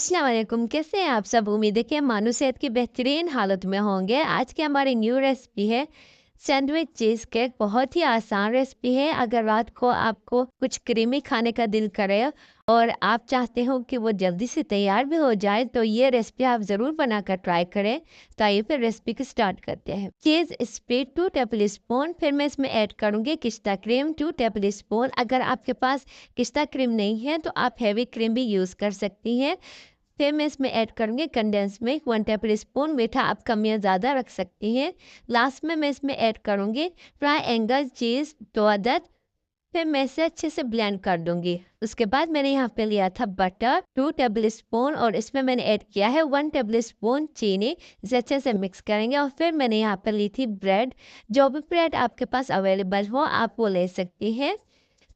अस्सलाम वालेकुम, कैसे हैं आप सब? उम्मीद है कि मानो सेहत की बेहतरीन हालत में होंगे। आज की हमारी न्यू रेसिपी है सैंडविच चीज़ केक। बहुत ही आसान रेसिपी है। अगर रात को आपको कुछ क्रीमी खाने का दिल करे और आप चाहते हो कि वो जल्दी से तैयार भी हो जाए, तो ये रेसिपी आप ज़रूर बनाकर ट्राई करें। तो आइए फिर रेसिपी को स्टार्ट करते हैं। चीज़ स्प्रेड 2 टेबल स्पून, फिर मैं इसमें ऐड करूँगी पिस्ता क्रीम 2 टेबल स्पून। अगर आपके पास पिस्ता क्रीम नहीं है तो आप हेवी क्रीम भी यूज़ कर सकती हैं। फिर मैं इसमें ऐड करूँगी कंडेंस मिल्क 1 टेबल स्पून। मीठा आप कम या ज़्यादा रख सकती हैं। लास्ट में मैं इसमें ऐड करूँगी ट्रायंगल चीज़ 2 अदद। फिर मैं इसे अच्छे से ब्लेंड कर दूँगी। उसके बाद मैंने यहाँ पे लिया था बटर 2 टेबल स्पून और इसमें मैंने ऐड किया है 1 टेबल स्पून चीनी। इसे अच्छे से मिक्स करेंगे और फिर मैंने यहाँ पे ली थी ब्रेड। जो भी ब्रेड आपके पास अवेलेबल हो आप वो ले सकती हैं।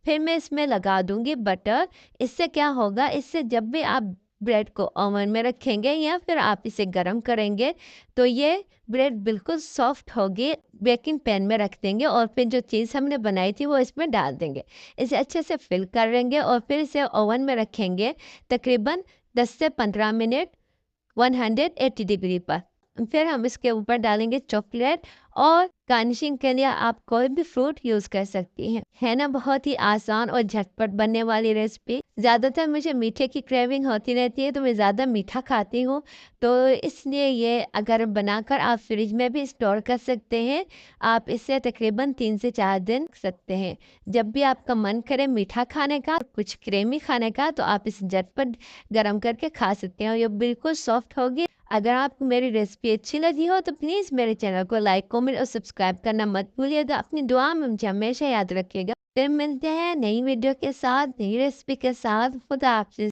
फिर मैं इसमें लगा दूँगी बटर। इससे क्या होगा, इससे जब भी आप ब्रेड को ओवन में रखेंगे या फिर आप इसे गरम करेंगे, तो ये ब्रेड बिल्कुल सॉफ्ट होगी। बेकिंग पैन में रख देंगे और फिर जो चीज़ हमने बनाई थी वो इसमें डाल देंगे। इसे अच्छे से फिल कर लेंगे और फिर इसे ओवन में रखेंगे तकरीबन 10 से 15 मिनट 180 डिग्री पर। फिर हम इसके ऊपर डालेंगे चॉकलेट और गार्निशिंग के लिए आप कोई भी फ्रूट यूज़ कर सकती हैं। है ना, बहुत ही आसान और झटपट बनने वाली रेसिपी। ज़्यादातर मुझे मीठे की क्रेविंग होती रहती है तो मैं ज़्यादा मीठा खाती हूँ, तो इसलिए ये अगर बनाकर आप फ्रिज में भी स्टोर कर सकते हैं। आप इसे तकरीबन 3 से 4 दिन रख सकते हैं। जब भी आपका मन करे मीठा खाने का, कुछ क्रीमी खाने का, तो आप इसे झटपट गरम करके खा सकते हैं और ये बिल्कुल सॉफ्ट होगी। अगर आपको मेरी रेसिपी अच्छी लगी हो तो प्लीज़ मेरे चैनल को लाइक, कमेंट और सब्सक्राइब करना मत भूलिएगा। अपनी दुआ में मुझे हमेशा याद रखिएगा। फिर मिलते हैं नई वीडियो के साथ, नई रेसिपी के साथ। खुदा हाफ़िज़।